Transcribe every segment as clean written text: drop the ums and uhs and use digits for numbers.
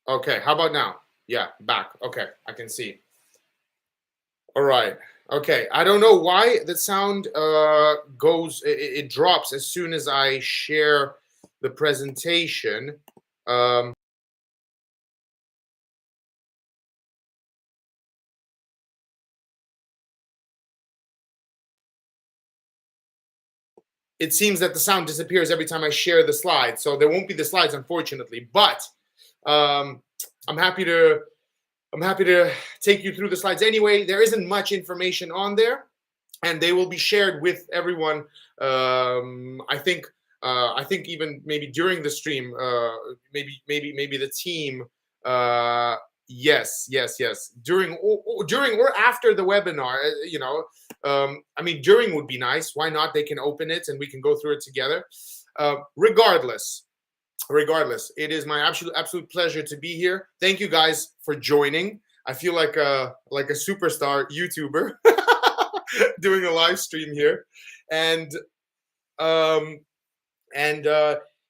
Okay, how about now? Yeah, back. Okay, I can see. All right. Okay, I don't know why the sound goes, it drops as soon as I share the presentation. Um, it seems that the sound disappears every time I share the slides, so there won't be the slides, unfortunately. But um, I'm happy to I'm happy to take you through the slides anyway. There isn't much information on there, and they will be shared with everyone. I think even maybe during the stream, maybe the team. Uh, yes. During or after the webinar, I mean, during would be nice. Why not? They can open it and we can go through it together. Regardless, it is my absolute pleasure to be here. Thank you guys for joining. I feel like a superstar YouTuber doing a live stream here, and um and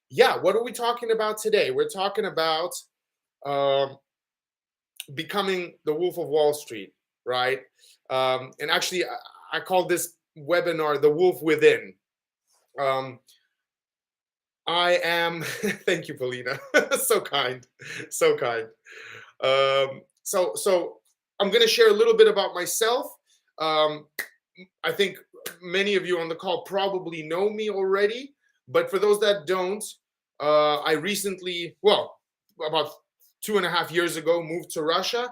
yeah, what are we talking about today? We're talking about um becoming the Wolf of Wall Street, right? And actually, I called this webinar "The Wolf Within." Um, I am. Thank you, Polina. So kind, so kind. So I'm going to share a little bit about myself. Um, I think many of you on the call probably know me already, but for those that don't, I recently, well, about 2.5 years ago, moved to Russia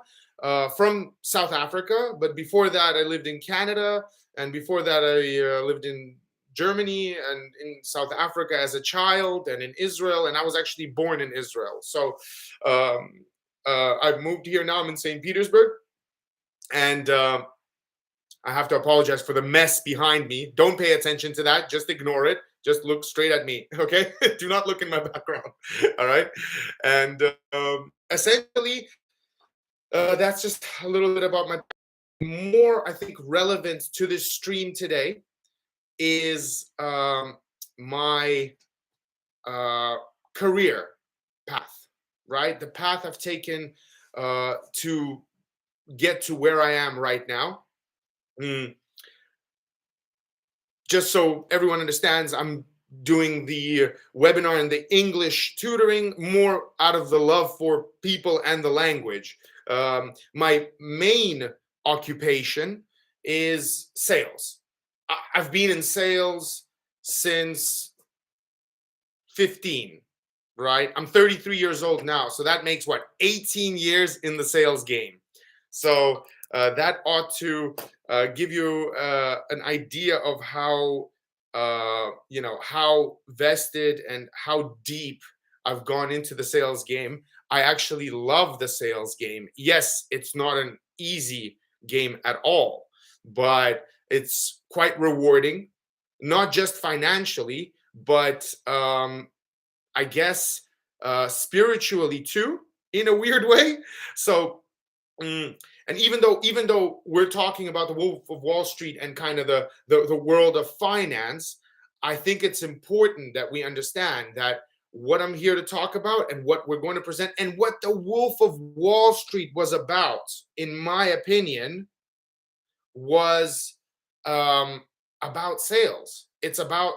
from South Africa. But before that, I lived in Canada, and before that, I lived in Germany and in South Africa as a child, and in Israel, and I was actually born in Israel. So um, I've moved here now. I'm in St. Petersburg, and I have to apologize for the mess behind me. Don't pay attention to that. Just ignore it. Just look straight at me. Okay. Do not look in my background. All right. And essentially, that's just a little bit about my more, I think, relevant to this stream today is my uh, career path, right? The path I've taken to get to where I am right now. Mm, just so everyone understands, I'm doing the webinar and the English tutoring more out of the love for people and the language. My main occupation is sales. I've been in sales since 15, right? I'm 33 years old now. So that makes what, 18 years in the sales game. So that ought to give you an idea of how how vested and how deep I've gone into the sales game. I actually love the sales game. Yes, it's not an easy game at all, but it's quite rewarding, not just financially, but I guess spiritually too, in a weird way. So Mm, and even though we're talking about the Wolf of Wall Street and kind of the world of finance, I think it's important that we understand that what I'm here to talk about and what we're going to present and what the Wolf of Wall Street was about, in my opinion, was um, about sales. It's about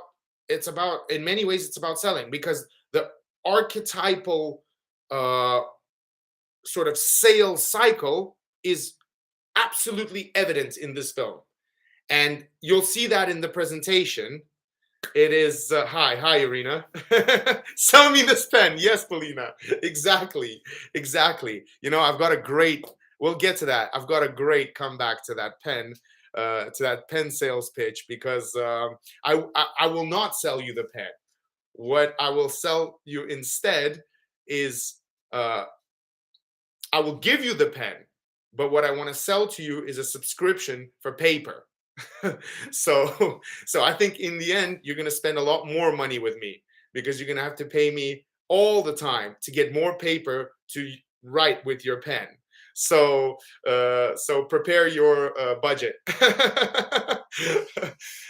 in many ways it's about selling because the archetypal uh, sort of sales cycle is absolutely evident in this film. And you'll see that in the presentation. It is, hi, Irina. Sell me this pen. Yes, Polina. Exactly. I've got a great, we'll get to that. I've got a great comeback to that pen sales pitch because I will not sell you the pen. What I will sell you instead is uh, I will give you the pen, but what I want to sell to you is a subscription for paper. So I think in the end you're going to spend a lot more money with me because you're going to have to pay me all the time to get more paper to write with your pen. So prepare your budget.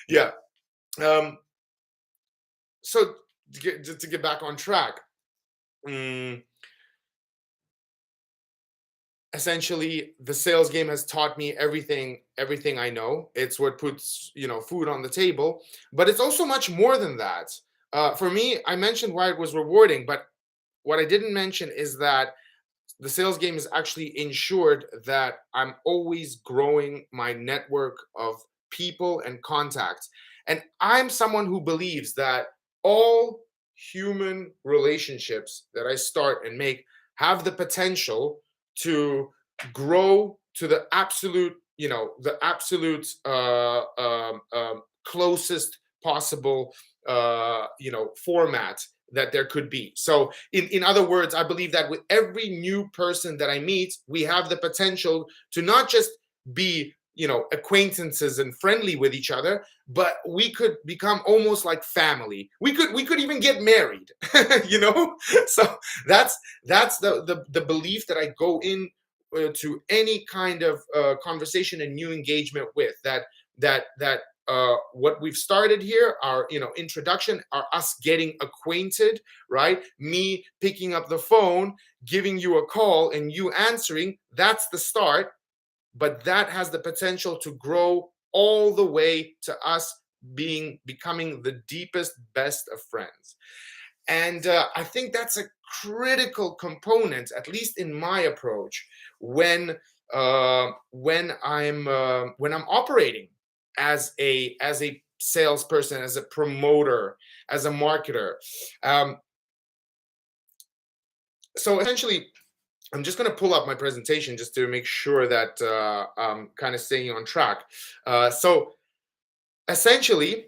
Yeah. Um, so to get back on track. mm, essentially the sales game has taught me everything I know. It's what puts food on the table, but it's also much more than that. For me, I mentioned why it was rewarding, but what I didn't mention is that the sales game has actually ensured that I'm always growing my network of people and contacts. And I'm someone who believes that all human relationships that I start and make have the potential to grow to the absolute, closest possible, format that there could be. So in other words, I believe that with every new person that I meet, we have the potential to not just be, acquaintances and friendly with each other, but we could become almost like family. We could even get married, you know? So that's the belief that I go in to any kind of conversation and new engagement with, that what we've started here, our introduction, are us getting acquainted, right? Me picking up the phone, giving you a call, and you answering. That's the start, but that has the potential to grow all the way to us becoming the deepest, best of friends. And I think that's a critical component, at least in my approach, when I'm operating as a salesperson, as a promoter, as a marketer. So essentially, I'm just going to pull up my presentation just to make sure that I'm kind of staying on track. So essentially,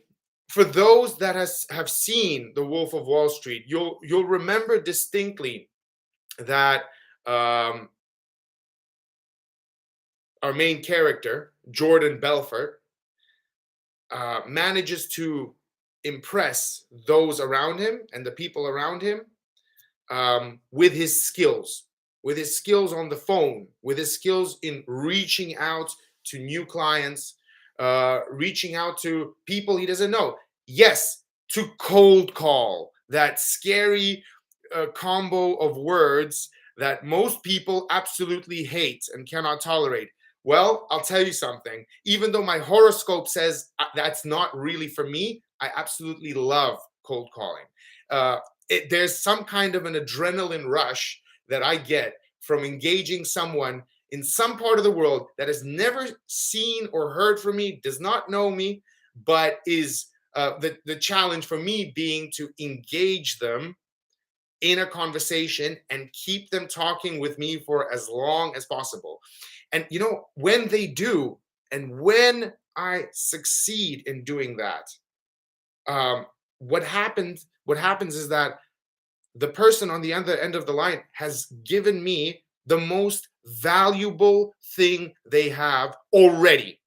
for those that have seen The Wolf of Wall Street, you'll remember distinctly that our main character, Jordan Belfort, manages to impress those around him and the people around him with his skills on the phone, with his skills in reaching out to new clients, reaching out to people he doesn't know. Yes, to cold call, that scary combo of words that most people absolutely hate and cannot tolerate. Well, I'll tell you something. Even though my horoscope says that's not really for me, I absolutely love cold calling. There's some kind of an adrenaline rush that I get from engaging someone in some part of the world that has never seen or heard from me, does not know me, but is the challenge for me being to engage them in a conversation and keep them talking with me for as long as possible. And when they do, and when I succeed in doing that, what happens is that the person on the other end of the line has given me the most valuable thing they have already.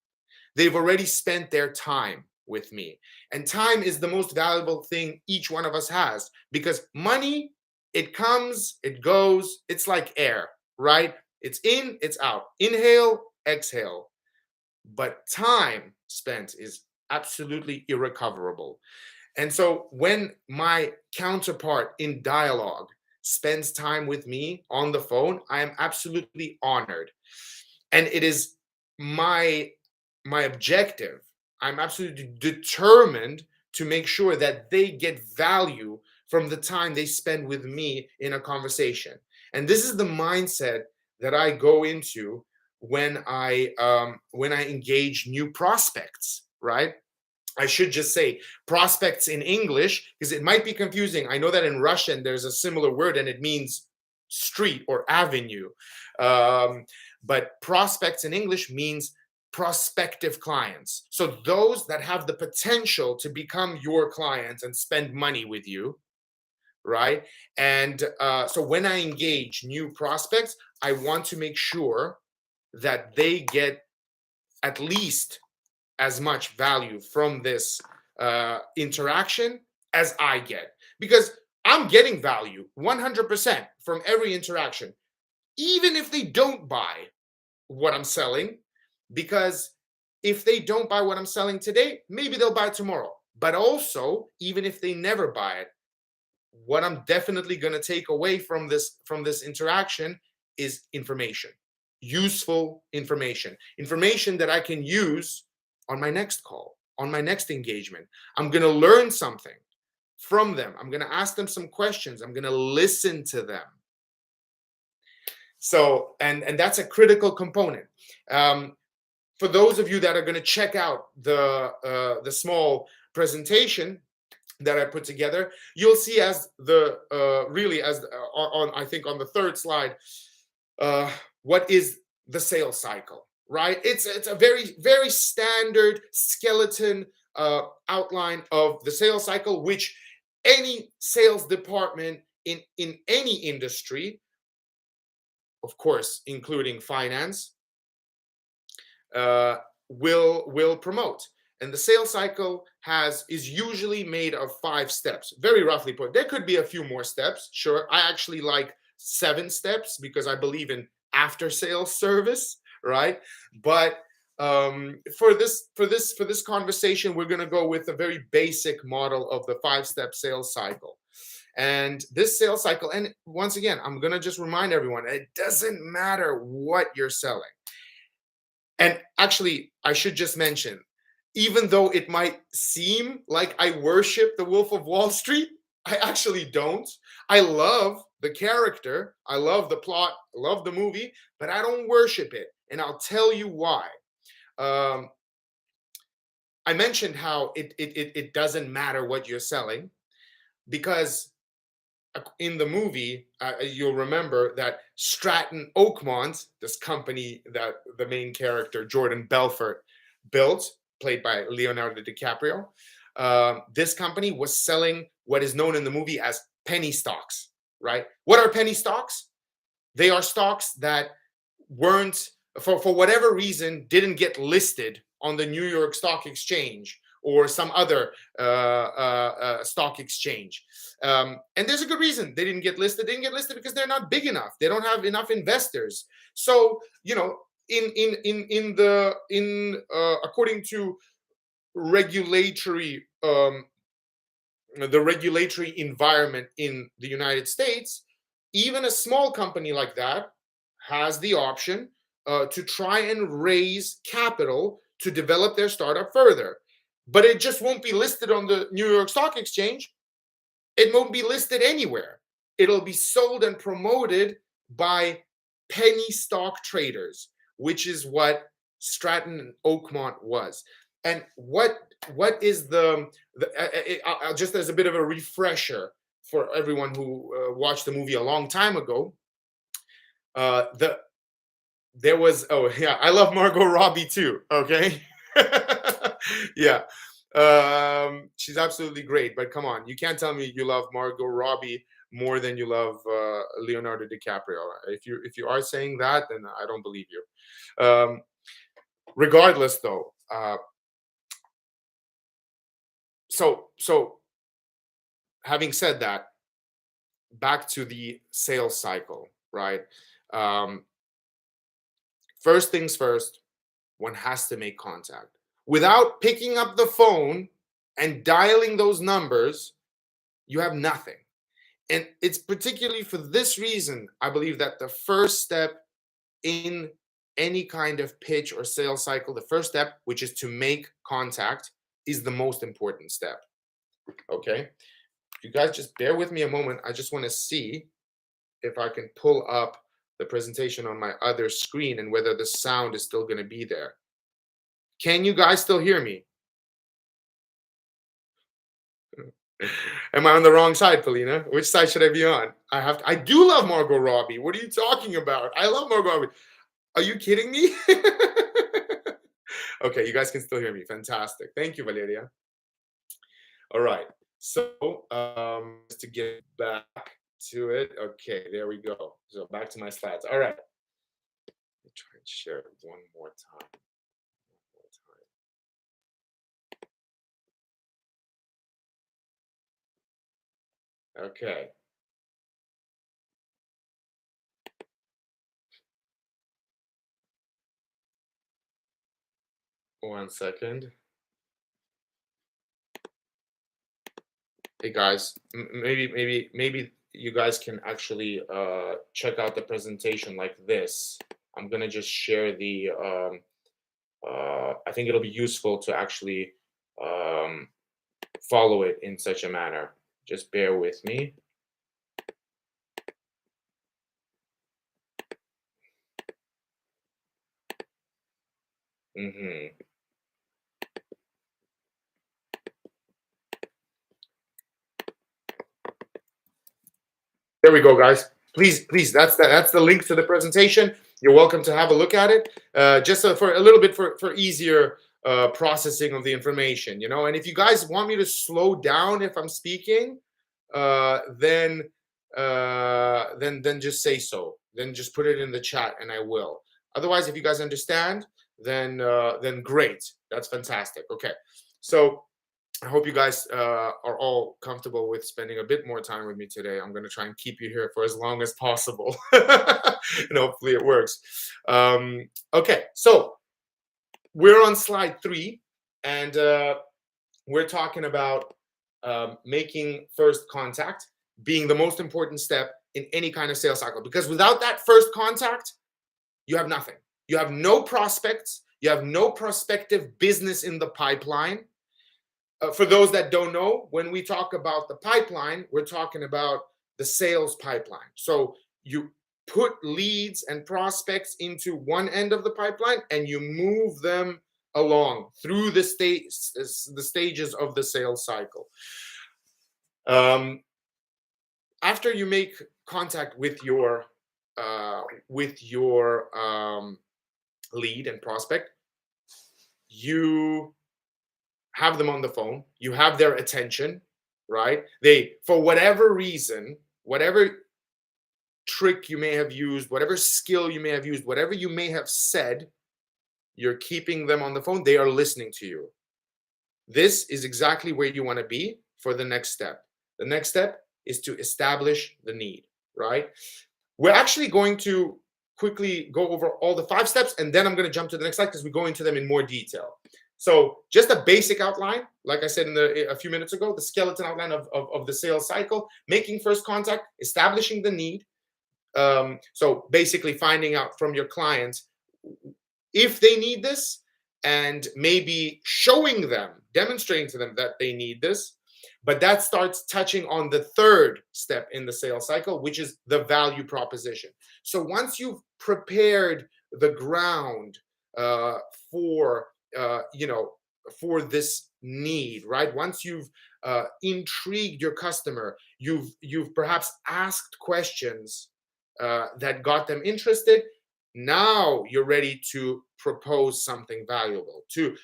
They've already spent their time with me. And time is the most valuable thing each one of us has, because money, it comes, it goes, it's like air, right? It's in, it's out. Inhale, exhale. But time spent is absolutely irrecoverable. And so when my counterpart in dialogue spends time with me on the phone, I am absolutely honored. And it is my objective. I'm absolutely determined to make sure that they get value from the time they spend with me in a conversation. And this is the mindset that I go into when I engage new prospects, right? I should just say prospects in English, because it might be confusing. I know that in Russian there's a similar word and it means street or avenue. But prospects in English means prospective clients. So those that have the potential to become your clients and spend money with you, right? And so when I engage new prospects, I want to make sure that they get at least as much value from this interaction as I get, because I'm getting value 100% from every interaction, even if they don't buy what I'm selling, because if they don't buy what I'm selling today, maybe they'll buy tomorrow. But also, even if they never buy it, what I'm definitely going to take away from this interaction is information. useful information that I can use on my next call, on my next engagement. I'm going to learn something from them. I'm going to ask them some questions. I'm going to listen to them. So, and that's a critical component. For those of you that are going to check out the small presentation that I put together, you'll see as the on I think on the third slide, what is the sales cycle, right? It's a very standard skeleton outline of the sales cycle, which any sales department in any industry, of course, including finance, will promote. And the sales cycle is usually made of 5 steps, very roughly put. There could be a few more steps, sure. I actually like 7 steps because I believe in after sales service, right? But for this conversation, we're going to go with a very basic model of the 5-step sales cycle. And this sales cycle, and once again, I'm going to just remind everyone, it doesn't matter what you're selling. And actually, I should just mention, even though it might seem like I worship the Wolf of Wall Street, I actually don't. I love the character, I love the plot, I love the movie, but I don't worship it. And I'll tell you why. I mentioned how it doesn't matter what you're selling, because in the movie, you'll remember that Stratton Oakmont, this company that the main character, Jordan Belfort, built, played by Leonardo DiCaprio, this company was selling what is known in the movie as penny stocks, right? What are penny stocks? They are stocks that weren't, for whatever reason, didn't get listed on the New York Stock Exchange or some other stock exchange. And there's a good reason they didn't get listed. They didn't get listed because they're not big enough. They don't have enough investors. So, you know, according to regulatory, the regulatory environment in the United States, even a small company like that has the option to try and raise capital to develop their startup further. But it just won't be listed on the New York Stock Exchange. It won't be listed anywhere. It'll be sold and promoted by penny stock traders, which is what Stratton Oakmont was. And what is just as a bit of a refresher for everyone who watched the movie a long time ago, there was, oh yeah, I love Margot Robbie too, okay? Yeah, she's absolutely great, but come on, you can't tell me you love Margot Robbie more than you love Leonardo DiCaprio. If you are saying that, then I don't believe you. Regardless though, so having said that, back to the sales cycle, right? First things first, one has to make contact. Without picking up the phone and dialing those numbers, you have nothing. And it's particularly for this reason, I believe that the first step in any kind of pitch or sales cycle, the first step, which is to make contact, is the most important step. Okay? You guys just bear with me a moment. I just want to see if I can pull up the presentation on my other screen and whether the sound is still going to be there. Can you guys still hear me? Am I on the wrong side, Polina? Which side should I be on? I do love Margot Robbie. What are you talking about? I love Margot Robbie. Are you kidding me? Okay, you guys can still hear me. Fantastic. Thank you, Valeria. All right. So just to get back to it. Okay, there we go. So back to my slides. All right. Let me try and share it one more time. Okay. One second. Hey guys, maybe you guys can actually check out the presentation like this. I'm gonna just share the. I think it'll be useful to actually follow it in such a manner. Just bear with me. hmm There we go, guys. Please, that's the link to the presentation. You're welcome to have a look at it, just for a little bit for easier processing of the information, you know. And if you guys want me to slow down if I'm speaking, then just say so. Then just put it in the chat, and I will. Otherwise, if you guys understand, then great. That's fantastic. Okay, so I hope you guys are all comfortable with spending a bit more time with me today. I'm going to try and keep you here for as long as possible. And hopefully it works. Okay, so we're on slide 3, and we're talking about making first contact being the most important step in any kind of sales cycle. Because without that first contact, you have nothing. You have no prospects. You have no prospective business in the pipeline. For those that don't know, when we talk about the pipeline, we're talking about the sales pipeline. So you put leads and prospects into one end of the pipeline, and you move them along through the stages of the sales cycle. After you make contact with your lead and prospect, you have them on the phone, you have their attention, right? They, for whatever reason, whatever trick you may have used, whatever skill you may have used, whatever you may have said, you're keeping them on the phone. They are listening to you. This is exactly where you want to be for the next step. The next step is to establish the need, right? We're actually going to quickly go over all the 5 steps, and then I'm going to jump to the next slide because we go into them in more detail. So just a basic outline, like I said a few minutes ago, the skeleton outline of the sales cycle: making first contact, establishing the need. So basically finding out from your clients if they need this, and maybe showing them, demonstrating to them that they need this. But that starts touching on the 3rd step in the sales cycle, which is the value proposition. So once you've prepared the ground for this need, right? Once you've intrigued your customer, you've perhaps asked questions that got them interested. Now you're ready to propose something valuable, to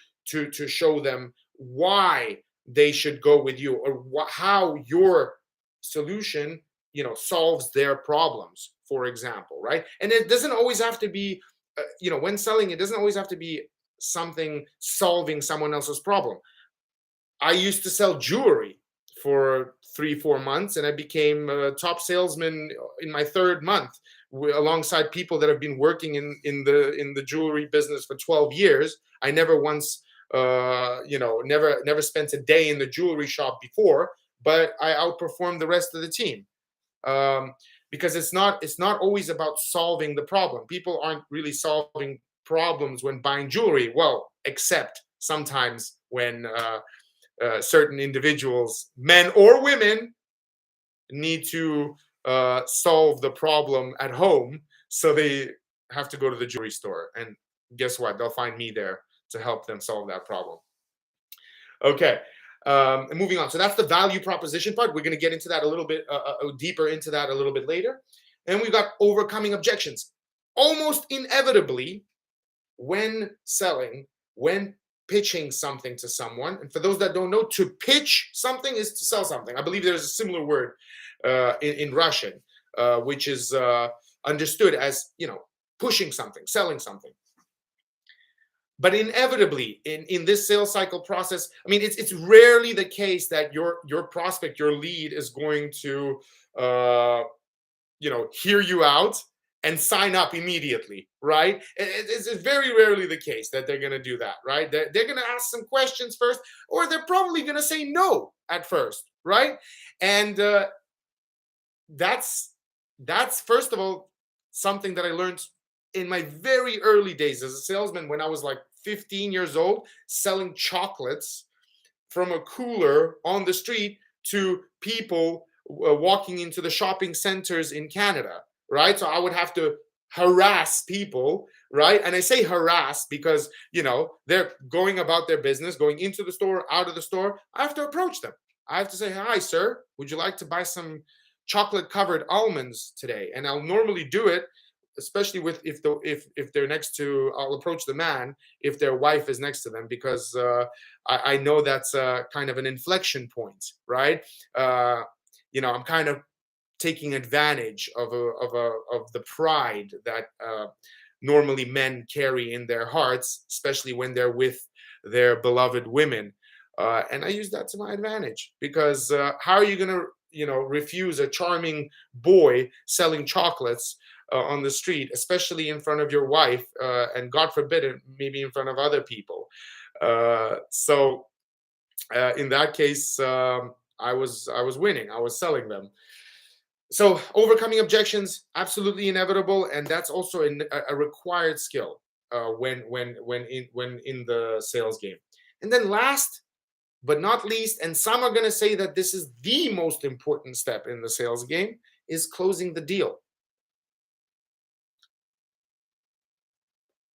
show them why they should go with you, or how your solution, solves their problems, for example, right? And it doesn't always have to be, when selling, it doesn't always have to be something solving someone else's problem. I used to sell jewelry for 3-4 months, and I became a top salesman in my 3rd month, alongside people that have been working in the jewelry business for 12 years. I never once never spent a day in the jewelry shop before, but I outperformed the rest of the team. Because it's not always about solving the problem. People aren't really solving problems when buying jewelry. Well, except sometimes when certain individuals, men or women, need to solve the problem at home, so they have to go to the jewelry store. And guess what? They'll find me there to help them solve that problem. Okay, and moving on. So that's the value proposition part. We're going to get into that a little bit deeper into that a little bit later. And we've got overcoming objections. Almost inevitably, when selling, when pitching something to someone, and for those that don't know, to pitch something is to sell something. I believe there's a similar word in Russian, which is understood as, pushing something, selling something. But inevitably, in this sales cycle process, I mean, it's rarely the case that your prospect, your lead, is going to hear you out and sign up immediately, right? It's very rarely the case that they're going to do that, right? They're going to ask some questions first, or they're probably going to say no at first, right? And that's first of all something that I learned in my very early days as a salesman, when I was like 15 years old, selling chocolates from a cooler on the street to people walking into the shopping centers in Canada, right? So I would have to harass people, right? And I say harass because, they're going about their business, going into the store, out of the store. I have to approach them. I have to say, "Hi, sir, would you like to buy some chocolate covered almonds today?" And I'll normally do it, especially with if they're next to, I'll approach the man if their wife is next to them, because I know that's kind of an inflection point, right? I'm kind of taking advantage of the pride that normally men carry in their hearts, especially when they're with their beloved women. And I use that to my advantage, because how are you going to, refuse a charming boy selling chocolates on the street, especially in front of your wife, and God forbid it, maybe in front of other people. So in that case, I was winning. I was selling them. So overcoming objections, absolutely inevitable, and that's also a required skill when in the sales game. And then last but not least, and some are going to say that this is the most important step in the sales game, is closing the deal.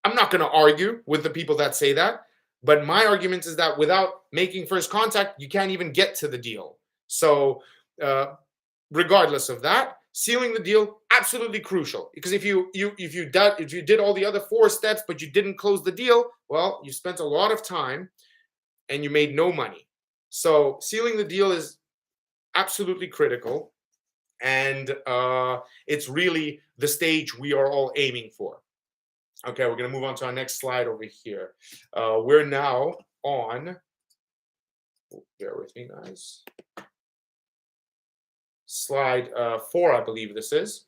I'm not going to argue with the people that say that, but my argument is that without making first contact, you can't even get to the deal. So regardless of that, sealing the deal, absolutely crucial, because if you did all the other 4 steps but you didn't close the deal, well, you spent a lot of time and you made no money. So sealing the deal is absolutely critical, and it's really the stage we are all aiming for. Okay, we're going to move on to our next slide over here. We're now on, bear with me, guys. Slide 4, I believe this is.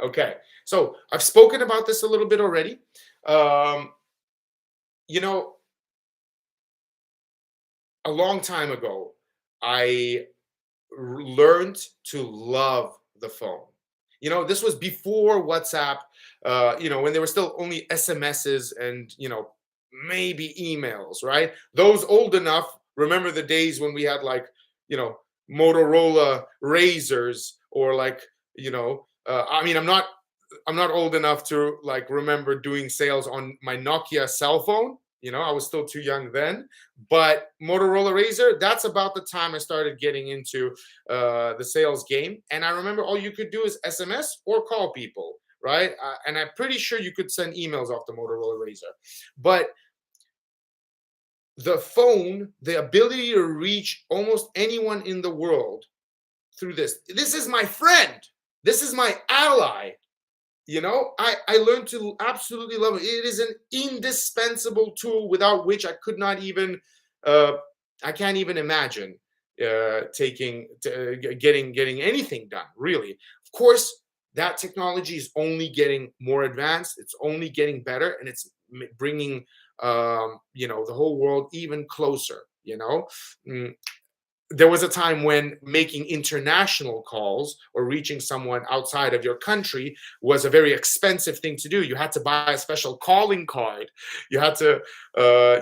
Okay, so I've spoken about this a little bit already. A long time ago, I learned to love the phone. This was before WhatsApp, when there were still only SMSs and, maybe emails, right? Those old enough remember the days when we had Motorola razors, or I'm not old enough to remember doing sales on my Nokia cell phone. I was still too young then, but Motorola Razr, that's about the time I started getting into the sales game. And I remember all you could do is SMS or call people, right? And I'm pretty sure you could send emails off the Motorola Razr. But the phone, the ability to reach almost anyone in the world through this is my friend. This is my ally. I learned to absolutely love it. It is an indispensable tool without which I could not even, I can't even imagine getting anything done, really. Of course, that technology is only getting more advanced. It's only getting better, and it's bringing, the whole world even closer, There was a time when making international calls or reaching someone outside of your country was a very expensive thing to do. You had to buy a special calling card. You had to, or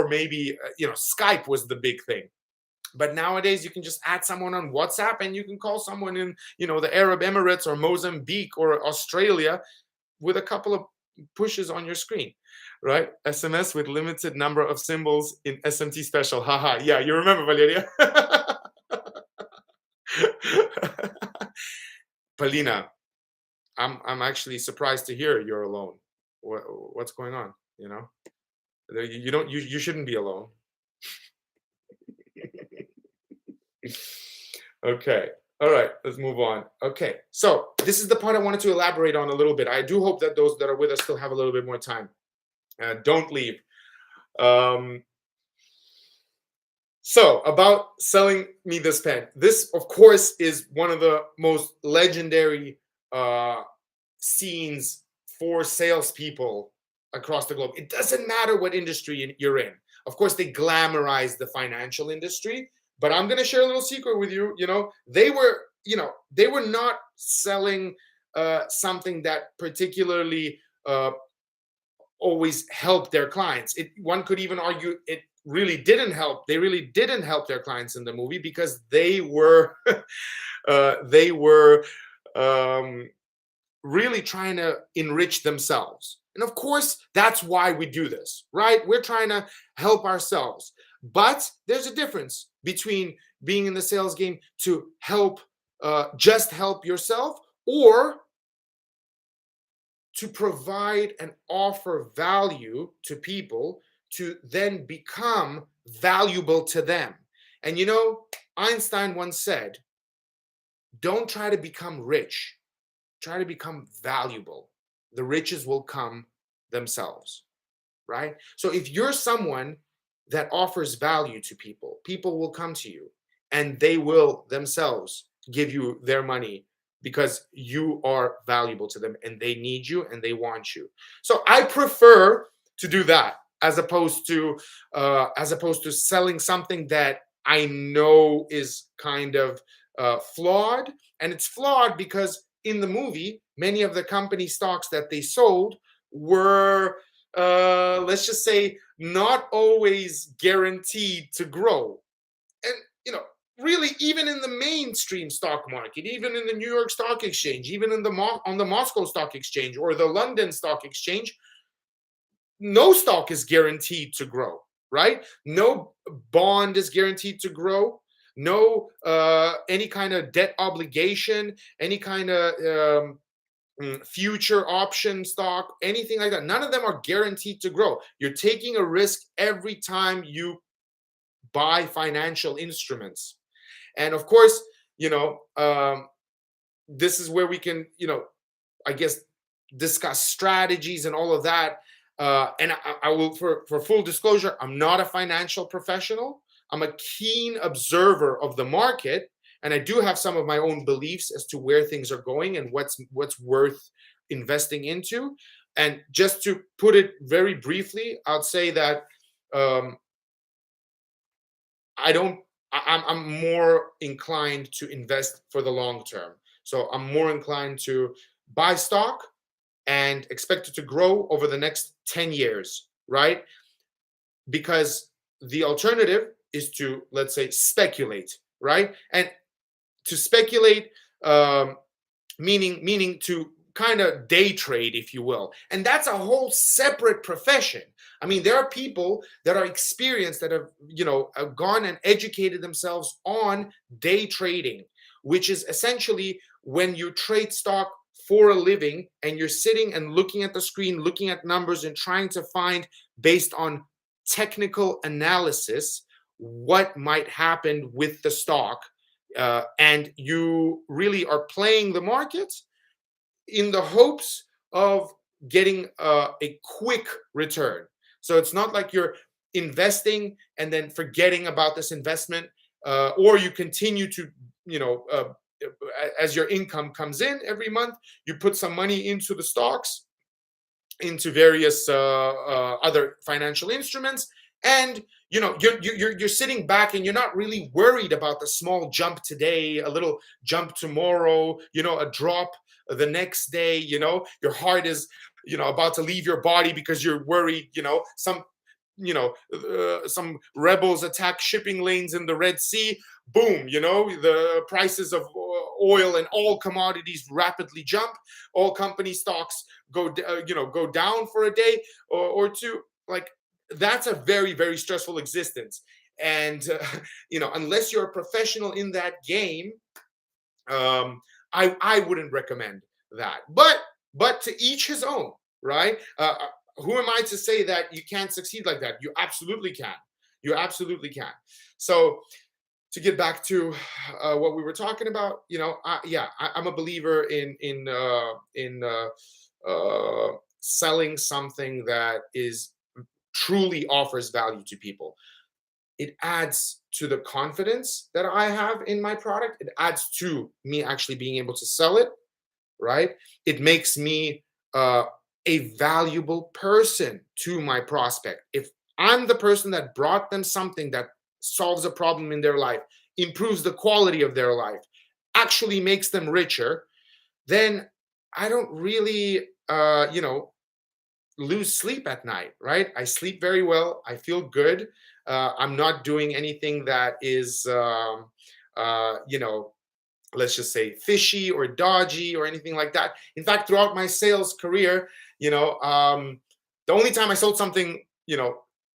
maybe, Skype was the big thing. But nowadays you can just add someone on WhatsApp and you can call someone in, the Arab Emirates or Mozambique or Australia with a couple of pushes on your screen. Right? SMS with limited number of symbols in SMT special. Haha. Yeah, you remember, Valeria? Polina, I'm actually surprised to hear you're alone. What's going on? You shouldn't be alone. Okay. All right, let's move on. Okay. So this is the part I wanted to elaborate on a little bit. I do hope that those that are with us still have a little bit more time. Don't leave. So about selling me this pen. This, of course, is one of the most legendary scenes for salespeople across the globe. It doesn't matter what industry you're in. Of course, they glamorize the financial industry, but I'm going to share a little secret with you. They were not selling something that particularly always helped their clients. One could even argue it really didn't help. They really didn't help their clients in the movie because they were um, really trying to enrich themselves. And of course, that's why we do this, right? We're trying to help ourselves. But there's a difference between being in the sales game to help, just help yourself, or to provide and offer value to people to then become valuable to them. And you know, Einstein once said, don't try to become rich, try to become valuable. The riches will come themselves, right? So if you're someone that offers value to people, people will come to you and they will themselves give you their money because you are valuable to them and they need you and they want you. So I prefer to do that as opposed to selling something that I know is kind of flawed. And it's flawed because in the movie, many of the company stocks that they sold were, let's just say, not always guaranteed to grow. And, you know, really, even in the mainstream stock market, even in the New York Stock Exchange, even in on the Moscow Stock Exchange or the London Stock Exchange, no stock is guaranteed to grow, right? No bond is guaranteed to grow. No any kind of debt obligation, any kind of future option stock, anything like that. None of them are guaranteed to grow. You're taking a risk every time you buy financial instruments. And of course, you know, this is where we can, you know, I guess, discuss strategies and all of that. And I will, for full disclosure, I'm not a financial professional. I'm a keen observer of the market, and I do have some of my own beliefs as to where things are going and what's worth investing into. And just to put it very briefly, I'd say that I'm more inclined to invest for the long term. So I'm more inclined to buy stock and expect it to grow over the next 10 years, right? Because the alternative is to, let's say, speculate, right? And to speculate, meaning to kind of day trade, if you will. And that's a whole separate profession. I mean, there are people that are experienced that have, you know, have gone and educated themselves on day trading, which is essentially when you trade stock for a living and you're sitting and looking at the screen, looking at numbers and trying to find, based on technical analysis, what might happen with the stock. And you really are playing the markets in the hopes of getting a quick return. So it's not like you're investing and then forgetting about this investment, or you continue to, you know, as your income comes in every month, you put some money into the stocks, into various other financial instruments, and you know you're sitting back and you're not really worried about the small jump today, a little jump tomorrow, you know, a drop the next day. You know, your heart is, you know, about to leave your body because you're worried, you know, some rebels attack shipping lanes in the Red Sea. Boom, you know, the prices of oil and all commodities rapidly jump. All company stocks go down for a day or two. Like, that's a very, very stressful existence. And you know, unless you're a professional in that game, I wouldn't recommend that. But to each his own, right? Who am I to say that you can't succeed like that? You absolutely can. You absolutely can. So to get back to what we were talking about, you know, I'm a believer in selling something that is truly offers value to people. It adds to the confidence that I have in my product. It adds to me actually being able to sell it, right? It makes me a valuable person to my prospect. If I'm the person that brought them something that solves a problem in their life, improves the quality of their life, actually makes them richer, then I don't really, lose sleep at night, right? I sleep very well. I feel good. I'm not doing anything that is, uh, you know, let's just say fishy or dodgy or anything like that. In fact, throughout my sales career, the only time I sold something,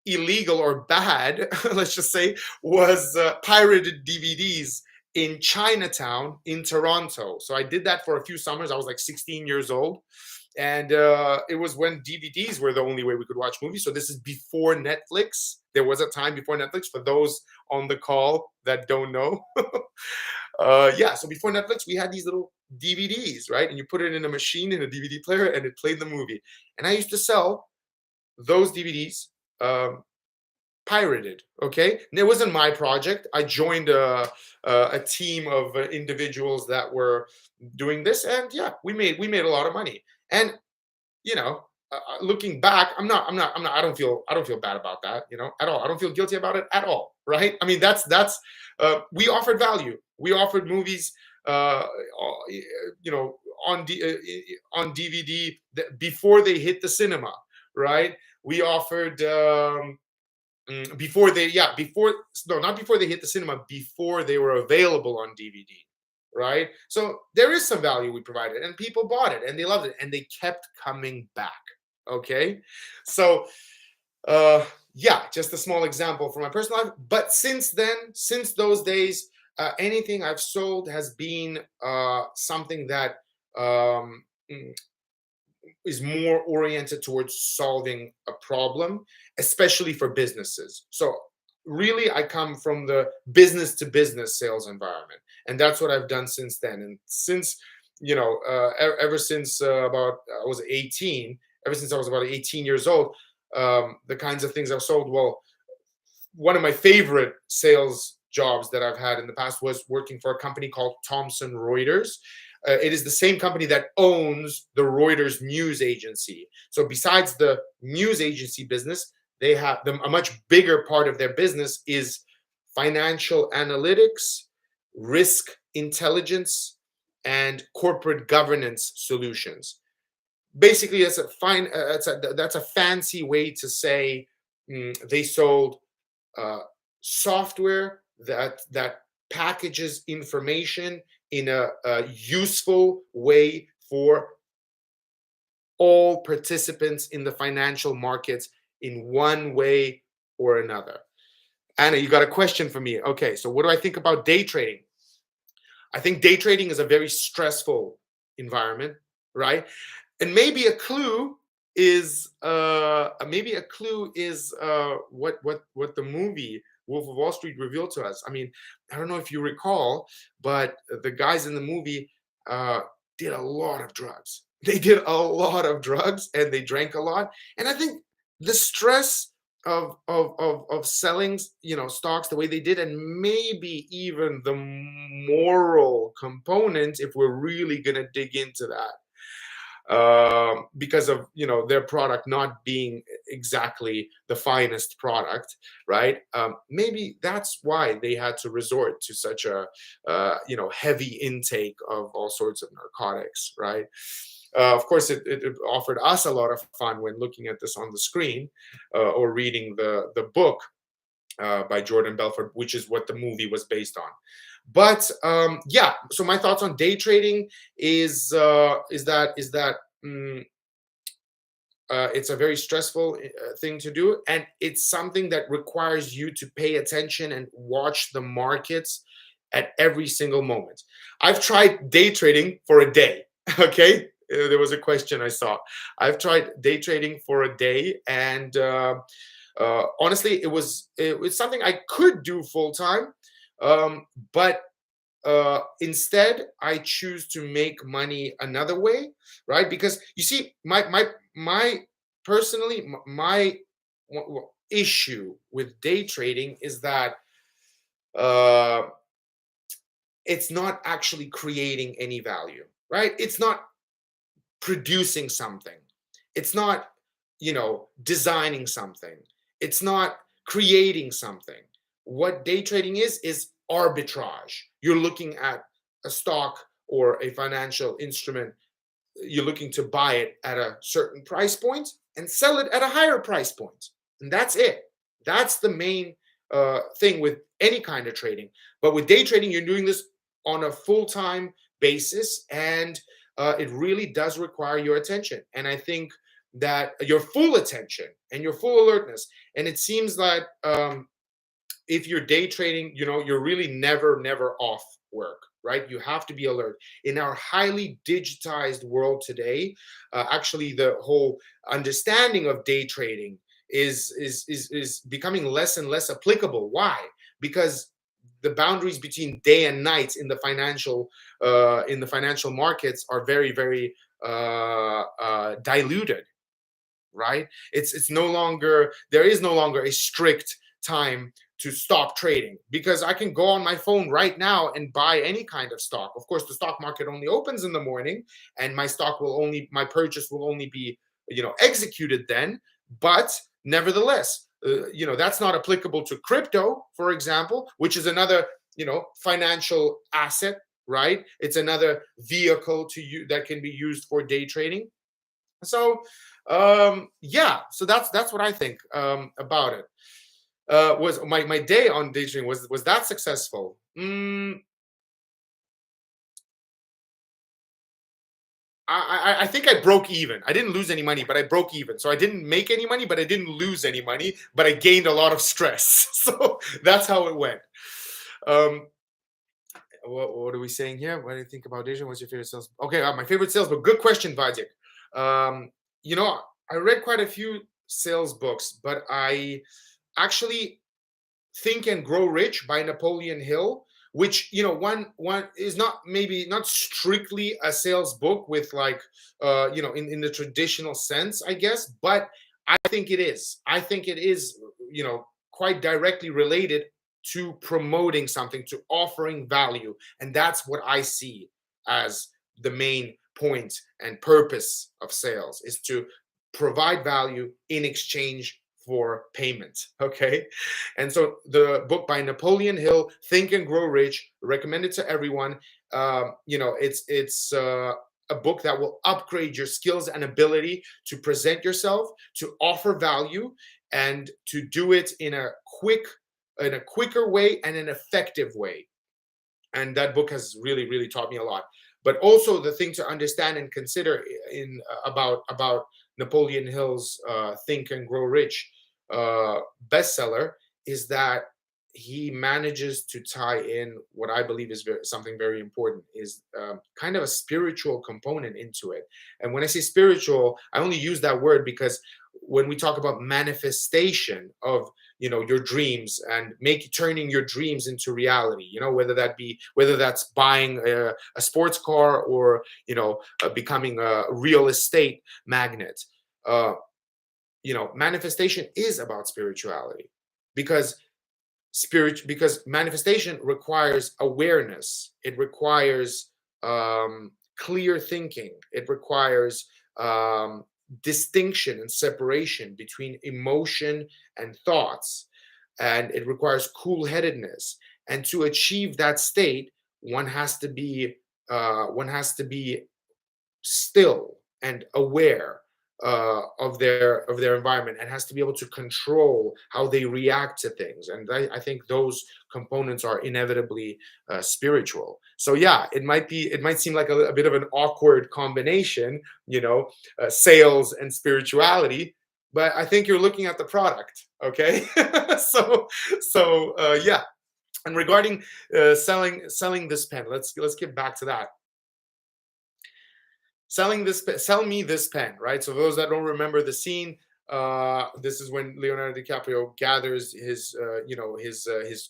illegal or bad, let's just say, was pirated DVDs in Chinatown in Toronto. So I did that for a few summers. I was like 16 years old. And it was when DVDs were the only way we could watch movies. So this is before Netflix. There was a time before Netflix, for those on the call that don't know. Yeah, so before Netflix, we had these little DVDs, right? And you put it in a machine, in a DVD player, and it played the movie. And I used to sell those DVDs pirated. Okay, and it wasn't my project. I joined a team of individuals that were doing this, and yeah, we made a lot of money. And looking back, I don't feel bad about that, at all. I don't feel guilty about it at all, right? I mean, that's we offered value. We offered movies, on DVD before they hit the cinema, right? We offered before they yeah before no not before they hit the cinema, before they were available on DVD, right? So there is some value we provided, and people bought it and they loved it and they kept coming back. Okay, so yeah, just a small example from my personal life. But since then, since those days, anything I've sold has been something that um, mm, is more oriented towards solving a problem, especially for businesses. So really, I come from the business to business sales environment, and that's what I've done since then. And since ever since about I was 18, ever since I was about 18 years old, the kinds of things I've sold. Well, one of my favorite sales jobs that I've had in the past was working for a company called Thomson Reuters. It is the same company that owns the Reuters news agency. So besides the news agency business, they have a much bigger part of their business is financial analytics, risk intelligence, and corporate governance solutions. Basically, that's a fancy way to say they sold software that packages information in a useful way for all participants in the financial markets in one way or another. Anna, you got a question for me? Okay, so what do I think about day trading? I think day trading is a very stressful environment, right? And maybe a clue is what the movie Wolf of Wall Street revealed to us. I mean, I don't know if you recall, but the guys in the movie did a lot of drugs. They did a lot of drugs and they drank a lot. And I think the stress of selling, stocks the way they did, and maybe even the moral component, if we're really gonna dig into that, because of their product not being exactly the finest product, right? Maybe that's why they had to resort to such a heavy intake of all sorts of narcotics, right? Of course, it offered us a lot of fun when looking at this on the screen, or reading the book by Jordan Belfort, which is what the movie was based on. But yeah, so my thoughts on day trading is that it's a very stressful thing to do, and it's something that requires you to pay attention and watch the markets at every single moment. I've tried day trading for a day. Okay, there was a question I saw. I've tried day trading for a day, and honestly, it's something I could do full time, but instead I choose to make money another way, right? Because you see, my personally, my issue with day trading is that uh, it's not actually creating any value, right? It's not producing something. It's not, designing something. It's not creating something. What day trading is arbitrage. You're looking at a stock or a financial instrument you're looking to buy it at a certain price point and sell it at a higher price point. And that's it. That's the main thing with any kind of trading. But with day trading, you're doing this on a full-time basis, and it really does require your attention. And I think that your full attention and your full alertness. And it seems that if you're day trading, you're really never off work, right? You have to be alert. In our highly digitized world today, actually the whole understanding of day trading is becoming less and less applicable. Why? Because the boundaries between day and night in the financial markets are very diluted, right? It's no longer, there is no longer a strict time to stop trading, because I can go on my phone right now and buy any kind of stock. Of course, the stock market only opens in the morning, and my purchase will only be, executed then. But nevertheless, that's not applicable to crypto, for example, which is another, financial asset, right? It's another vehicle that can be used for day trading. So, yeah, so that's what I think about it. Was my day on day trading, was that successful? I think I broke even. I didn't lose any money, but I broke even. So I didn't make any money, but I didn't lose any money, but I gained a lot of stress. So that's how it went. What are we saying here? What do you think about day trading? What's your favorite sales? Okay, my favorite sales book. Good question, Vadik. I read quite a few sales books, but I actually Think and Grow Rich by Napoleon Hill, which one is not strictly a sales book with like in the traditional sense, I guess, but I think it is quite directly related to promoting something, to offering value. And that's what I see as the main point and purpose of sales, is to provide value in exchange for payment. Okay. And so the book by Napoleon Hill, Think and Grow Rich, recommended to everyone. It's a book that will upgrade your skills and ability to present yourself, to offer value, and to do it in a quicker way and an effective way. And that book has really taught me a lot. But also the thing to understand and consider about Napoleon Hill's Think and Grow Rich bestseller is that he manages to tie in what I believe is something very important, is kind of a spiritual component into it. And when I say spiritual, I only use that word because when we talk about manifestation of your dreams and turning your dreams into reality, whether that's buying a sports car or becoming a real estate magnate, manifestation is about spirituality, because manifestation requires awareness. It requires clear thinking. It requires distinction and separation between emotion and thoughts, and it requires cool-headedness. And to achieve that state, one has to be still and aware of their environment, and has to be able to control how they react to things. And I think those components are inevitably spiritual. So yeah, it might seem like a bit of an awkward combination, sales and spirituality, but I think you're looking at the product. Okay. so yeah. And regarding selling this pen, let's get back to that. Sell me this pen, right? So those that don't remember the scene, this is when Leonardo DiCaprio gathers his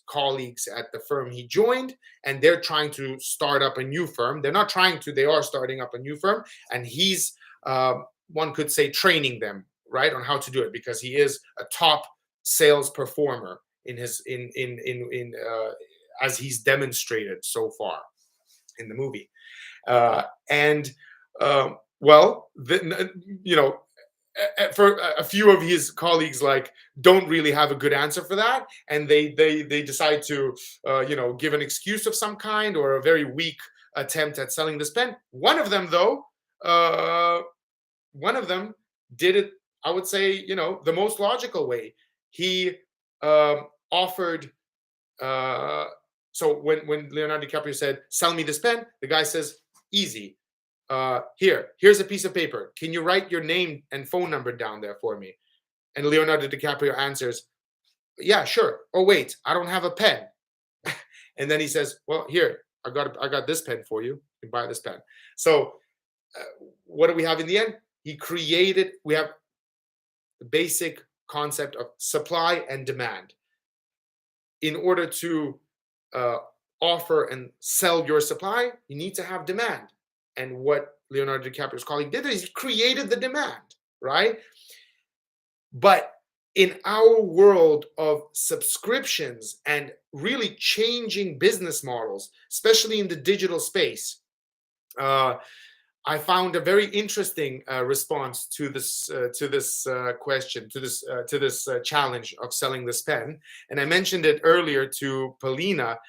colleagues at the firm he joined, and they're trying to start up a new firm. They are starting up a new firm, and he's one could say training them, right, on how to do it, because he is a top sales performer as he's demonstrated so far in the movie. For a few of his colleagues, like, don't really have a good answer for that, and they decide to give an excuse of some kind, or a very weak attempt at selling this pen. One of them, though, uh, one of them did it, I would say, the most logical way. He offered. So when Leonardo DiCaprio said, "Sell me this pen," the guy says, "Easy. Here's a piece of paper. Can you write your name and phone number down there for me?" And Leonardo DiCaprio answers, "Yeah, sure. Oh wait, I don't have a pen." And then he says, "Well, here, I got this pen for you. You can buy this pen." So what do we have in the end? We have the basic concept of supply and demand. In order to offer and sell your supply, you need to have demand. And what Leonardo DiCaprio's colleague did is he created the demand, right? But in our world of subscriptions and really changing business models, especially in the digital space, I found a very interesting response to this question, to this challenge of selling this pen, and I mentioned it earlier to Polina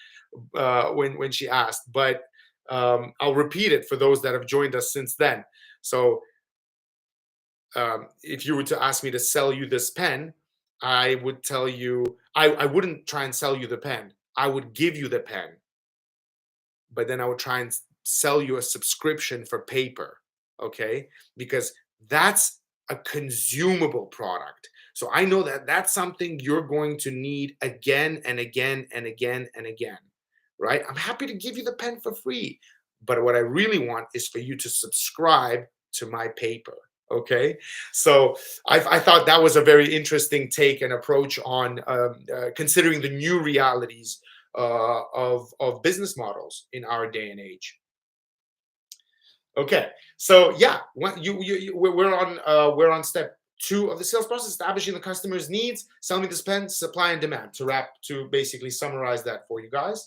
when she asked, but I'll repeat it for those that have joined us since then. So, if you were to ask me to sell you this pen, I would tell you I wouldn't try and sell you the pen. I would give you the pen, but then I would try and sell you a subscription for paper, okay? Because that's a consumable product. So I know that that's something you're going to need again and again and again and again, right? I'm happy to give you the pen for free, but what I really want is for you to subscribe to my paper, okay? So I thought that was a very interesting take and approach on considering the new realities of business models in our day and age. Okay, so yeah, we're on step 2 of the sales process, establishing the customer's needs, selling me this pen, supply and demand. To basically summarize that for you guys.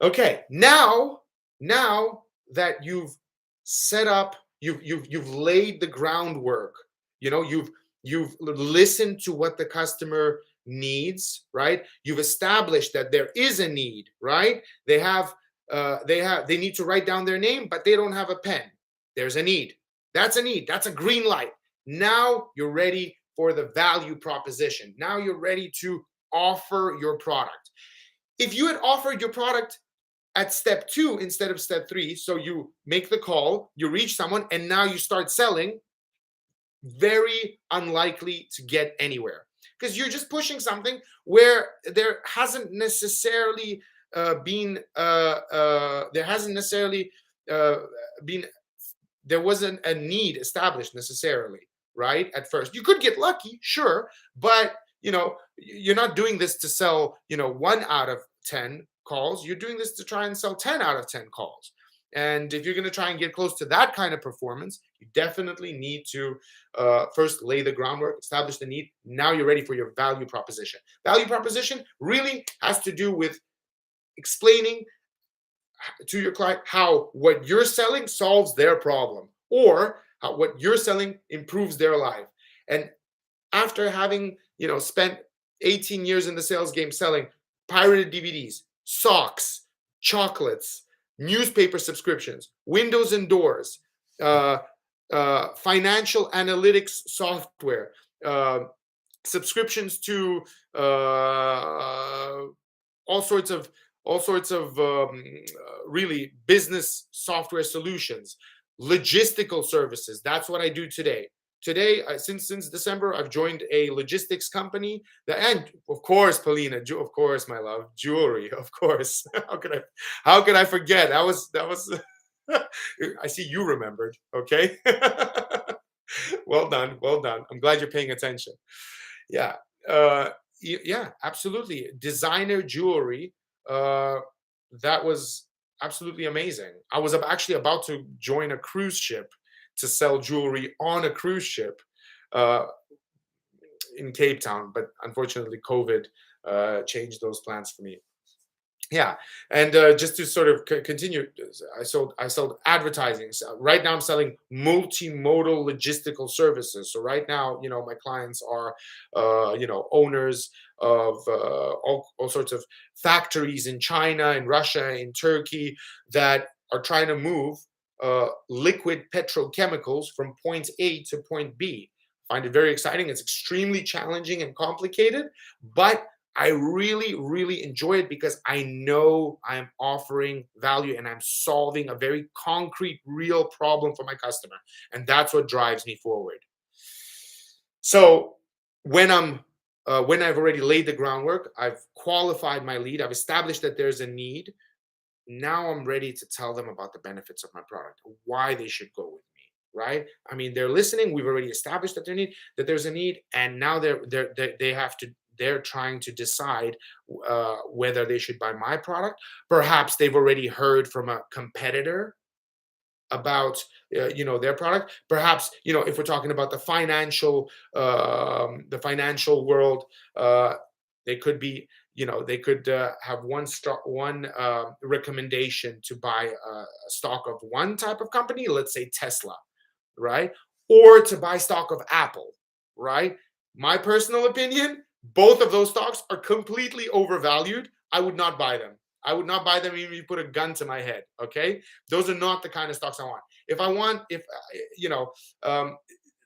Okay, now that you've set up, you've laid the groundwork. You've listened to what the customer needs, right? You've established that there is a need, right? They need to write down their name, but they don't have a pen. There's a need. That's a need. That's a green light. Now you're ready for the value proposition. Now you're ready to offer your product. If you had offered your product at step 2 instead of step 3, so you make the call, you reach someone, and now you start selling, very unlikely to get anywhere, because you're just pushing something where there hasn't necessarily there wasn't a need established necessarily, right? At first, you could get lucky, sure, but you're not doing this to sell 1 out of 10 calls. You're doing this to try and sell 10 out of 10 calls. And if you're going to try and get close to that kind of performance, you definitely need to first lay the groundwork, establish the need. Now you're ready for your value proposition. Value proposition really has to do with explaining to your client how what you're selling solves their problem, or how what you're selling improves their life. And after having spent 18 years in the sales game selling pirated DVDs, socks, chocolates, newspaper subscriptions, windows and doors, financial analytics software, subscriptions to all sorts of really business software solutions, logistical services. That's what I do today. Since December, I've joined a logistics company, and of course, Polina, of course, my love, jewelry, of course. How could I forget? That was. I see you remembered. Okay. Well done. I'm glad you're paying attention. Yeah. Yeah. Absolutely. Designer jewelry. That was absolutely amazing. I was actually about to join a cruise ship to sell jewelry on a cruise ship in Cape Town, but unfortunately COVID changed those plans for me. Yeah, and just to sort of continue, I sold advertising. So right now I'm selling multimodal logistical services. So right now, my clients are owners of all sorts of factories in China, in Russia, in Turkey, that are trying to move liquid petrochemicals from point A to point B. Find it very exciting. It's extremely challenging and complicated, but I really, really enjoy it because I know I'm offering value and I'm solving a very concrete, real problem for my customer. And that's what drives me forward. So when I've already laid the groundwork, I've qualified my lead, I've established that there's a need. Now I'm ready to tell them about the benefits of my product, why they should go with me, right? I mean, they're listening. We've already established that there's a need, and now they're trying to decide whether they should buy my product. Perhaps they've already heard from a competitor about their product. Perhaps if we're talking about the financial world, they could be they could have one recommendation to buy a stock of one type of company, let's say Tesla, right? Or to buy stock of Apple, right? My personal opinion, both of those stocks are completely overvalued. I would not buy them. I would not buy them even if you put a gun to my head. Okay, those are not the kind of stocks I want.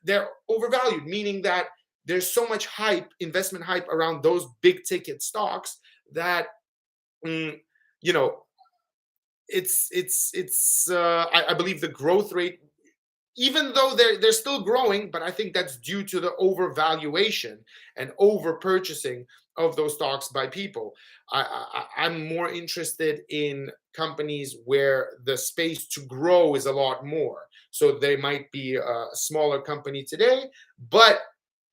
They're overvalued, meaning that there's so much hype, investment hype around those big ticket stocks that I believe the growth rate, even though they're still growing, but I think that's due to the overvaluation and over purchasing of those stocks by people. I'm more interested in companies where the space to grow is a lot more. So they might be a smaller company today, but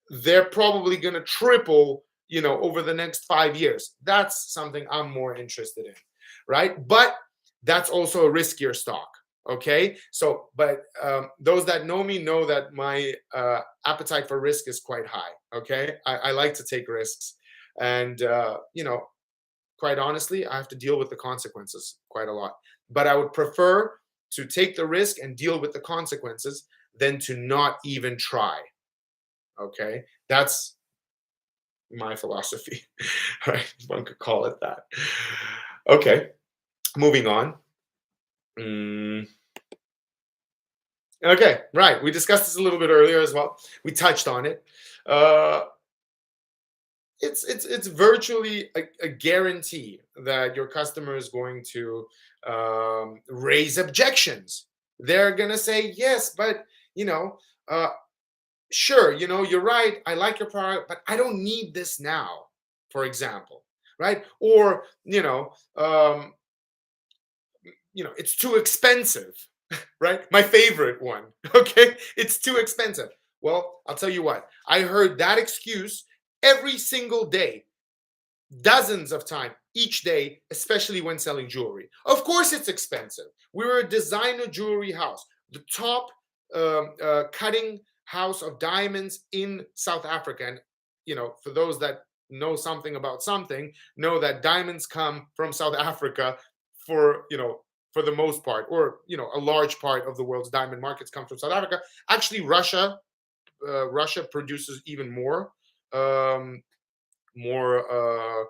they're probably going to triple, over the next 5 years. That's something I'm more interested in, right? But that's also a riskier stock. Okay, so but those that know me know that my appetite for risk is quite high. Okay, I like to take risks, and quite honestly, I have to deal with the consequences quite a lot. But I would prefer to take the risk and deal with the consequences than to not even try. Okay, that's my philosophy. Right, one could call it that. Okay, moving on. Okay, right. We discussed this a little bit earlier as well. We touched on it. Uh, it's virtually a guarantee that your customer is going to raise objections. They're gonna say yes, but uh, sure, you're right. I like your product, but I don't need this now. For example, right? Or it's too expensive, right? My favorite one. Okay, it's too expensive. Well, I'll tell you what. I heard that excuse every single day, dozens of times each day, especially when selling jewelry. Of course, it's expensive. We're a designer jewelry house, the top cutting house of diamonds in South Africa. And for those that know something about something, know that diamonds come from South Africa for the most part, or a large part of the world's diamond markets come from South Africa. Actually, Russia produces even um, more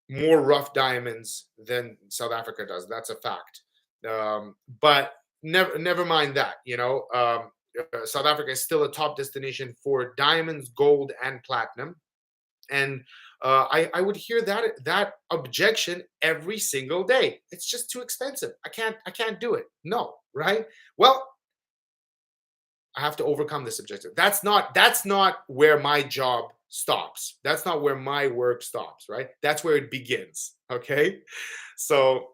more rough diamonds than South Africa does. That's a fact. But never mind that. South Africa is still a top destination for diamonds, gold, and platinum. And I would hear that objection every single day. It's just too expensive. I can't do it. No, right? Well, I have to overcome this objective. That's not where my job stops. That's not where my work stops, right? That's where it begins. Okay. So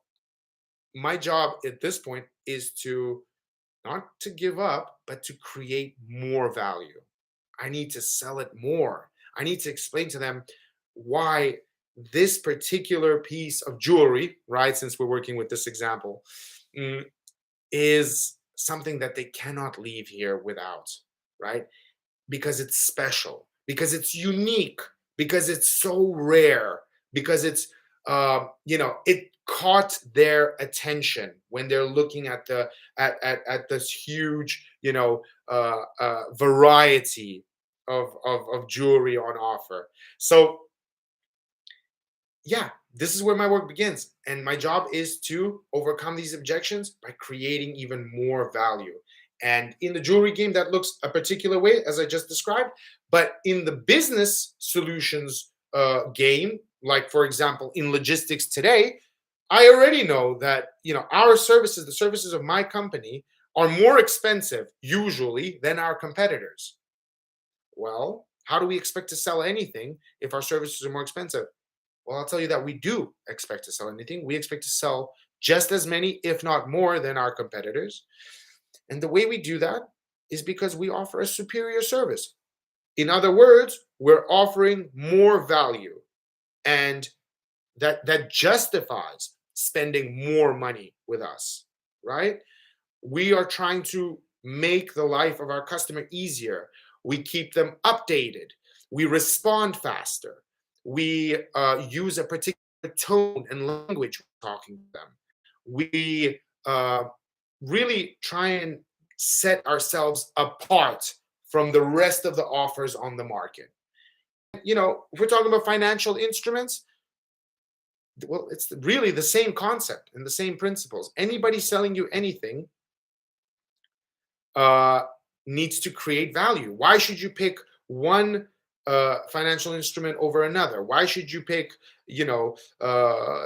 my job at this point is to not to give up, but to create more value. I need to sell it more. I need to explain to them why this particular piece of jewelry, right? Since we're working with this example, mm, is something that they cannot leave here without, right? Because it's special, because it's unique, because it's so rare, because it caught their attention when they're looking at at this huge variety of jewelry on offer. So yeah, this is where my work begins. And my job is to overcome these objections by creating even more value. And in the jewelry game, that looks a particular way, as I just described. But in the business solutions game, like for example, in logistics today, I already know that our services, the services of my company, are more expensive usually than our competitors. Well, how do we expect to sell anything if our services are more expensive? Well, I'll tell you that we do expect to sell anything. We expect to sell just as many, if not more, than our competitors. And the way we do that is because we offer a superior service. In other words, we're offering more value, and that justifies spending more money with us, right? We are trying to make the life of our customer easier. We keep them updated. We respond faster. We use a particular tone and language when talking to them. We really try and set ourselves apart from the rest of the offers on the market. If we're talking about financial instruments, well, it's really the same concept and the same principles. Anybody selling you anything needs to create value. Why should you pick one financial instrument over another? Why should you pick,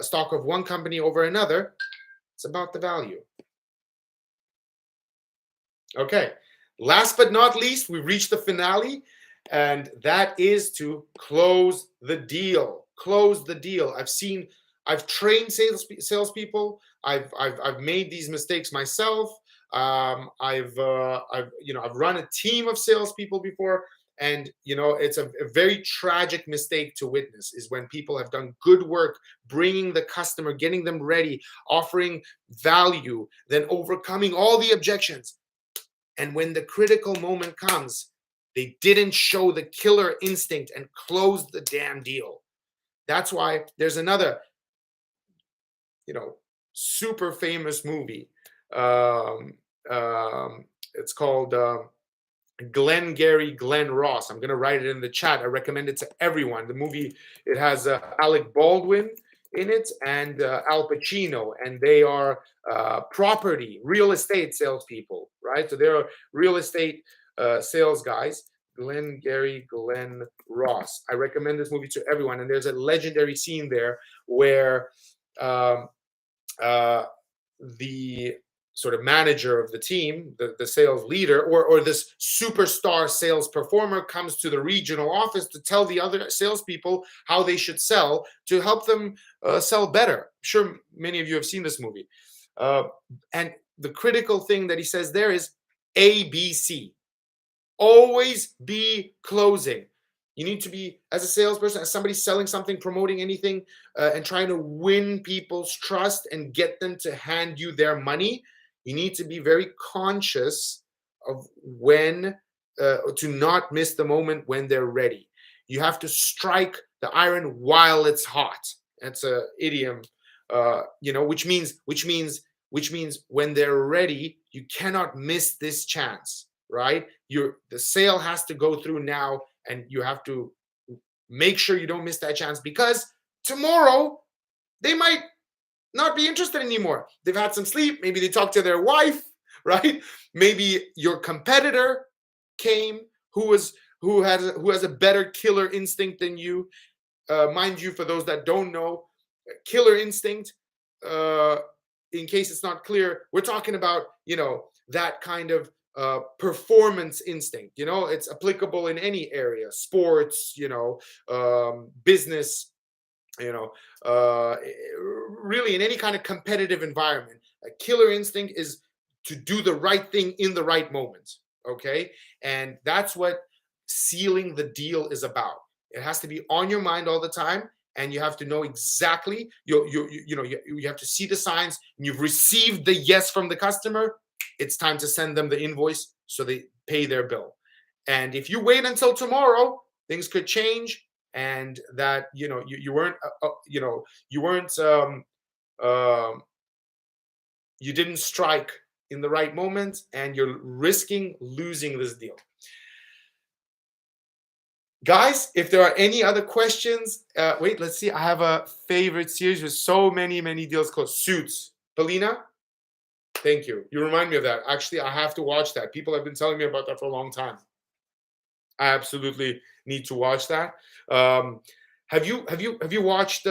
stock of one company over another? It's about the value. Okay. Last but not least, we reached the finale, and that is to close the deal. Close the deal. I've trained salespeople. I've made these mistakes myself. I've run a team of salespeople before, and it's a very tragic mistake to witness is when people have done good work, bringing the customer, getting them ready, offering value, then overcoming all the objections. And when the critical moment comes, they didn't show the killer instinct and close the damn deal. That's why there's another, super famous movie. It's called Glenn Ross. I'm going to write it in the chat. I recommend it to everyone. The movie, it has Alec Baldwin in it and Al Pacino, and they are real estate salespeople, right? So they're real estate sales guys. Glenn Ross. I recommend this movie to everyone. And there's a legendary scene there where the sort of manager of the team, the sales leader, or this superstar sales performer comes to the regional office to tell the other salespeople how they should sell to help them sell better. I'm sure many of you have seen this movie. And the critical thing that he says there is ABC. Always be closing. You need to be, as a salesperson, as somebody selling something, promoting anything, and trying to win people's trust and get them to hand you their money. You need to be very conscious of when to not miss the moment when they're ready. You have to strike the iron while it's hot. That's an idiom, which means when they're ready, you cannot miss this chance. Right? The sale has to go through now, and you have to make sure you don't miss that chance, because tomorrow they might not be interested anymore. They've had some sleep. Maybe they talked to their wife, right? Maybe your competitor came who has a better killer instinct than you. Mind you, for those that don't know, killer instinct, in case it's not clear, we're talking about, that kind of performance instinct. It's applicable in any area, sports, business, really in any kind of competitive environment. A killer instinct is to do the right thing in the right moment. Okay. And that's what sealing the deal is about. It has to be on your mind all the time. And you have to know exactly, you have to see the signs, and you've received the yes from the customer. It's time to send them the invoice so they pay their bill. And if you wait until tomorrow, things could change, and that you didn't strike in the right moment, and you're risking losing this deal. Guys, if there are any other questions, wait, let's see. I have a favorite series with so many deals called Suits. Polina, thank you. You remind me of that. Actually, I have to watch that. People have been telling me about that for a long time. I absolutely need to watch that. Have you watched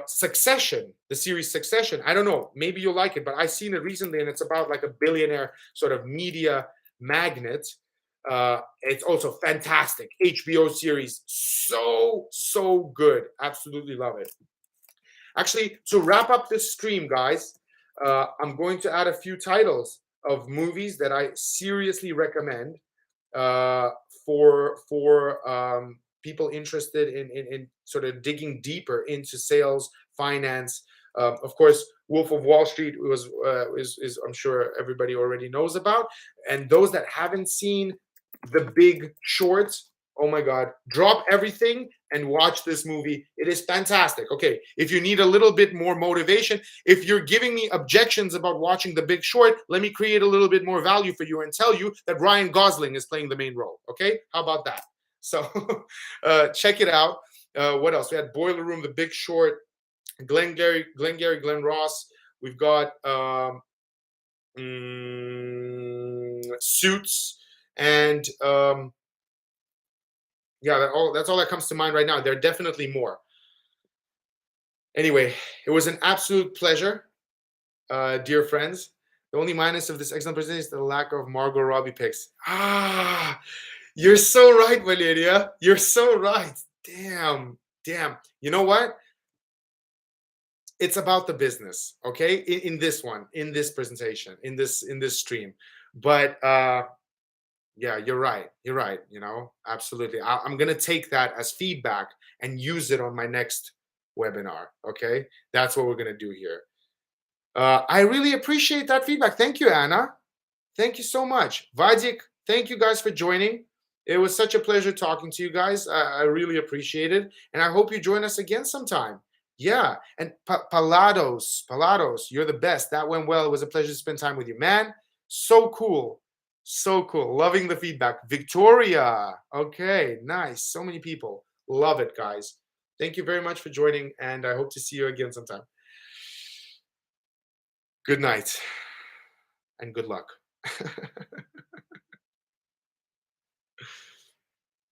Succession, the series Succession? I don't know. Maybe you'll like it, but I've seen it recently, and it's about like a billionaire sort of media magnate. It's also fantastic. HBO series, so good. Absolutely love it. Actually, to wrap up this stream, guys, I'm going to add a few titles of movies that I seriously recommend for people interested in sort of digging deeper into sales, finance. Of course, Wolf of Wall Street is I'm sure everybody already knows about. And those that haven't seen The Big Short, oh my God, drop everything and watch this movie. It is fantastic. Okay, if you need a little bit more motivation, if you're giving me objections about watching The Big Short, let me create a little bit more value for you and tell you that Ryan Gosling is playing the main role. Okay, how about that? So check it out. What else? We had Boiler Room, The Big Short, Glenn Ross. We've got Suits, and yeah, that's all that comes to mind right now. There are definitely more. Anyway, it was an absolute pleasure, dear friends. The only minus of this excellent presentation is the lack of Margot Robbie picks. You're so right, Valeria. You're so right. Damn. You know what? It's about the business, okay? In this one, in this presentation, in this stream. But yeah, you're right. You know, absolutely. I'm going to take that as feedback and use it on my next webinar. Okay. That's what we're going to do here. I really appreciate that feedback. Thank you, Anna. Thank you so much. Vadik, thank you guys for joining. It was such a pleasure talking to you guys. I really appreciate it. And I hope you join us again sometime. Yeah. And Palados, you're the best. That went well. It was a pleasure to spend time with you, man. So cool. So cool. Loving the feedback. Victoria. Okay, nice. So many people. Love it, guys. Thank you very much for joining, and I hope to see you again sometime. Good night and good luck.